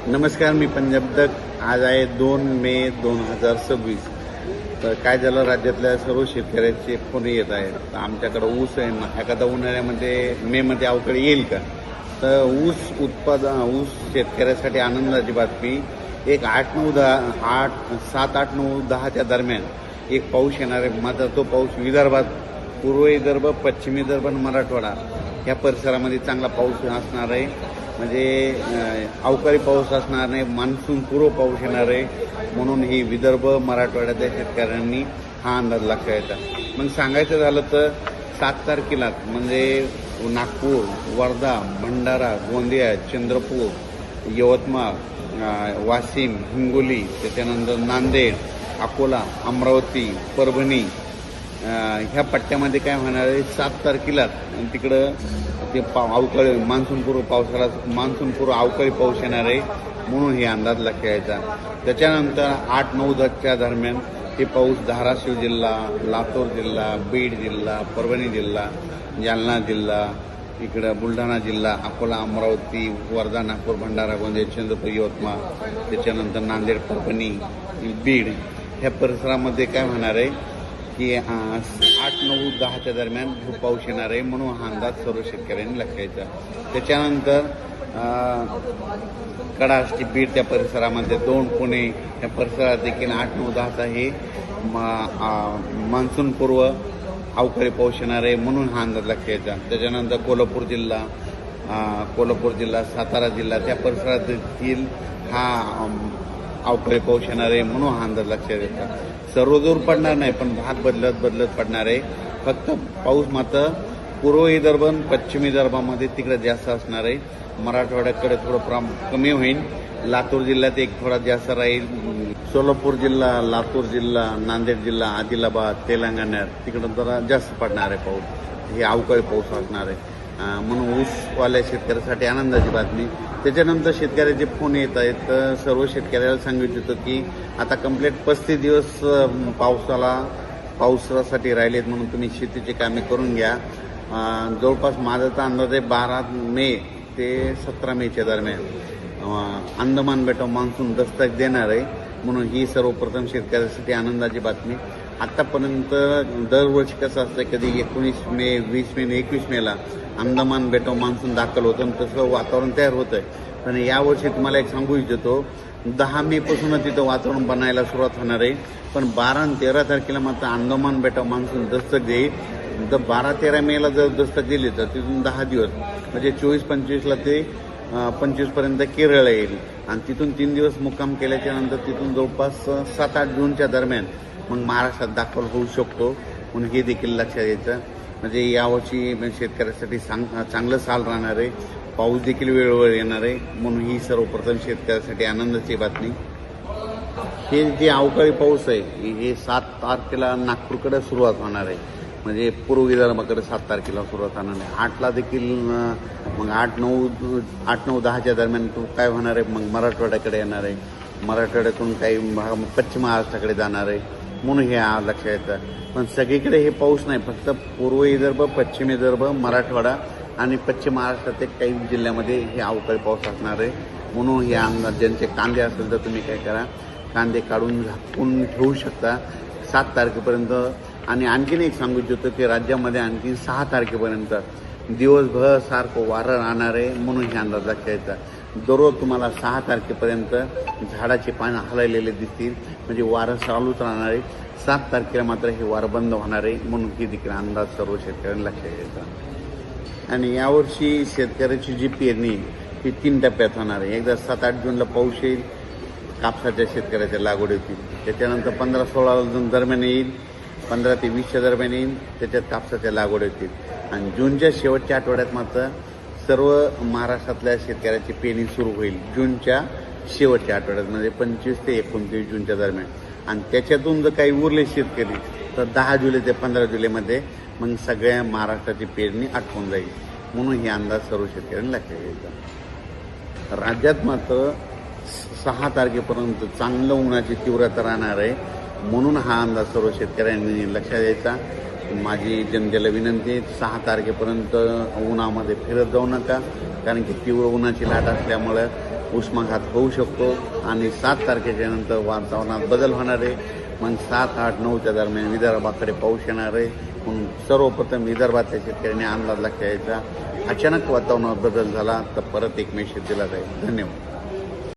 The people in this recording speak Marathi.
नमस्कार, मी पंजाब दत्त. आज आहे 2 मे 2026. तर काय झालं, राज्यातल्या सर्व शेतकऱ्याचे फोन येत आहेत. तर आमच्याकडं ऊस आहे ना, एखादा उन्हाळ्यामध्ये मेमध्ये अवकाळी येईल का? तर ऊस शेतकऱ्यासाठी आनंदाची बातमी. एक 7, 8, 9, 10च्या दरम्यान एक पाऊस येणार आहे. मात्र तो पाऊस विदर्भात, पूर्व विदर्भ, पश्चिम विदर्भ आणि मराठवाडा या परिसरामध्ये चांगला पाऊस असणार आहे. म्हणजे अवकाळी पाऊस असणार नाही, मान्सून पूर्व पाऊस येणार आहे. म्हणून ही विदर्भ, मराठवाड्यातल्या शेतकऱ्यांनी हा अंदाज लक्षात. मग सांगायचं झालं तर 7 तारखेला म्हणजे नागपूर, वर्धा, भंडारा, गोंदिया, चंद्रपूर, यवतमाळ, वाशिम, हिंगोली, त्याच्यानंतर नांदेड, अकोला, अमरावती, परभणी ह्या पट्ट्यामध्ये काय होणार आहे, 7 तारखेला तिकडं ते अवकाळी मान्सूनपूर्व अवकाळी पाऊस येणार आहे. म्हणून हे अंदाज लक्षात यायचा. त्याच्यानंतर 8, 9, 10च्या दरम्यान हे पाऊस धाराशिव जिल्हा, लातूर जिल्हा, बीड जिल्हा, परभणी जिल्हा, जालना जिल्हा, इकडं बुलढाणा जिल्हा, अकोला, अमरावती, वर्धा, नागपूर, भंडारा, गोंदिया, चंद्रपूर, यवतमाळ, त्याच्यानंतर नांदेड, परभणी, बीड ह्या परिसरामध्ये काय होणार आहे की 8, 9, 10च्या दरम्यान खूप पाऊस येणार आहे. म्हणून हा अंदाज सर्व शेतकऱ्यांनी लक्षायचा. त्याच्यानंतर कडाष्टी, बीड त्या परिसरामध्ये, 2 पुणे या परिसरात देखील 8, 9, 10चा हे मान्सूनपूर्व अवकाळी पाऊस येणार आहे. म्हणून हा अंदाज लक्षायचा. त्याच्यानंतर कोल्हापूर जिल्हा, सातारा जिल्हा त्या परिसरात देखील हा अवकाळी पाऊस येणार आहे. म्हणून हा अंदाज लक्षात येतात. सर्वदूर पडणार नाही, पण भाग बदलत पडणार आहे. फक्त पाऊस मात्र पूर्व विदर्भ आणि पश्चिम विदर्भामध्ये तिकडे जास्त असणार आहे. मराठवाड्याकडे थोडं कमी होईल. लातूर जिल्ह्यात एक थोडा जास्त राहील. सोलापूर जिल्हा, लातूर जिल्हा, नांदेड जिल्हा, आदिलाबाद, तेलंगणा तिकडं जरा जास्त पडणार आहे पाऊस. हे अवकाळी पाऊस असणार आहे. म्हणून ऊसवाल्या शेतकऱ्यासाठी आनंदाची बातमी. त्याच्यानंतर शेतकऱ्याचे फोन येत आहेत. तर सर्व शेतकऱ्याला सांगू इच्छितो की आता कंप्लीट 35 दिवस पावसासाठी राहिलेत. म्हणून तुम्ही शेतीची कामे करून घ्या. जवळपास माझा तर अंदाज आहे 12 मे ते 17 मेच्या दरम्यान अंदमान बेटावर मान्सून दस्तक देणार आहे. म्हणून ही सर्वप्रथम शेतकऱ्यासाठी आनंदाची बातमी. आतापर्यंत दरवर्षी कसं असतं, कधी 19 मे, 20 मे, 21 मेला अंदमान बेटावर मान्सून दाखल होतं आणि तसं वातावरण तयार होतं आहे. पण यावर्षी तुम्हाला एक सांगू इच्छितो, 10 मे पासूनच तिथं वातावरण बनायला सुरुवात होणार आहे. पण 12 आणि 13 तारखेला मात्र अंदमान बेटावर मान्सून दस्तक देईल. तर 12-13 मेला जर दस्तक दिली तर तिथून 10 दिवस म्हणजे 24-25ला ते 25पर्यंत केरळ येईल. आणि तिथून 3 दिवस मुक्काम केल्याच्या नंतर तिथून जवळपास 7-8 जूनच्या दरम्यान मग महाराष्ट्रात दाखल होऊ शकतो. म्हणून हे देखील लक्षात घ्यायचं. म्हणजे यावर्षी शेतकऱ्यासाठी चांगलं साल राहणार आहे. पाऊस देखील वेळोवेळी येणार आहे. म्हणून ही सर्वप्रथम शेतकऱ्यासाठी आनंदाची बातमी. हे जे अवकाळी पाऊस आहे हे 7 तारखेला नागपूरकडे सुरुवात होणार आहे. म्हणजे पूर्व विदर्भाकडे 7 तारखेला सुरुवात होणार आहे. 8ला देखील मग 8, 9, 10च्या दरम्यान काय होणार आहे, मग मराठवाड्याकडे येणार आहे. मराठवाड्यातून काही पश्चिम महाराष्ट्राकडे जाणार आहे. म्हणून हे लक्षात येतं. पण सगळीकडे हे पाऊस नाही, फक्त पूर्व विदर्भ, पश्चिम विदर्भ, मराठवाडा आणि पश्चिम महाराष्ट्रातील काही जिल्ह्यामध्ये हे अवकाळी पाऊस असणार आहे. म्हणून हे अंदाज, ज्यांचे कांदे असेल तर तुम्ही काय करा, कांदे काढून झाकून ठेवू शकता 7 तारखेपर्यंत. आणि आणखीन एक सांगू इच्छितो की राज्यामध्ये आणखी 6 तारखेपर्यंत दिवसभर सारखं वारं राहणार आहे. म्हणून हे अंदाज लक्षात येतात. दररोज तुम्हाला 6 तारखेपर्यंत झाडाची पानं हललेले दिसतील. म्हणजे वारं चालूच राहणार आहे. 7 तारखेला मात्र हे वारं बंद होणार आहे. म्हणून ही देखील अंदाज सर्व शेतकऱ्यांना लक्षात येतात. आणि यावर्षी शेतकऱ्याची जी पेरणी ही 3 टप्प्यात होणार आहे. एकदा 7-8 जूनला पाऊस येईल, कापसाच्या शेतकऱ्याच्या लागवड होतील. त्याच्यानंतर 15-16 दरम्यान येईल, 15 ते 20च्या दरम्यान येईल, त्याच्यात कापसाच्या लागवड होतील. आणि जूनच्या शेवटच्या आठवड्यात मात्र सर्व महाराष्ट्रातल्या शेतकऱ्याची पेरणी सुरू होईल. जूनच्या शेवटच्या आठवड्यात म्हणजे 25 ते 29 जूनच्या दरम्यान. आणि त्याच्यातून जर काही उरले शेतकरी तर 10 जुलै ते 15 जुलैमध्ये मग सगळ्या महाराष्ट्राची पेरणी आटवून जाईल. म्हणून हे अंदाज सर्व शेतकऱ्यांनी लक्षात घ्यायचा. राज्यात मात्र 6 तारखेपर्यंत चांगलं उन्हाची तीव्रता राहणार आहे. म्हणून हा अंदाज सर्व शेतकऱ्यांनी लक्षात द्यायचा. माझी जनतेला विनंती आहे, 6 तारखेपर्यंत उन्हामध्ये फिरत जाऊ नका. कारण की तीव्र उन्हाची लाट असल्यामुळं उष्माघात होऊ शकतो आणि 7 तारखेच्या नंतर वातावरणात बदल होणार आहे. मग 7, 8, 9च्या दरम्यान विदर्भाकडे पाऊस येणार आहे. म्हणून सर्वप्रथम विदर्भातल्या शेतकऱ्यांनी अंदाज लक्षात घ्यायचा. अचानक वातावरणात बदल झाला तर परत एक मेसेज दिला जाईल. धन्यवाद.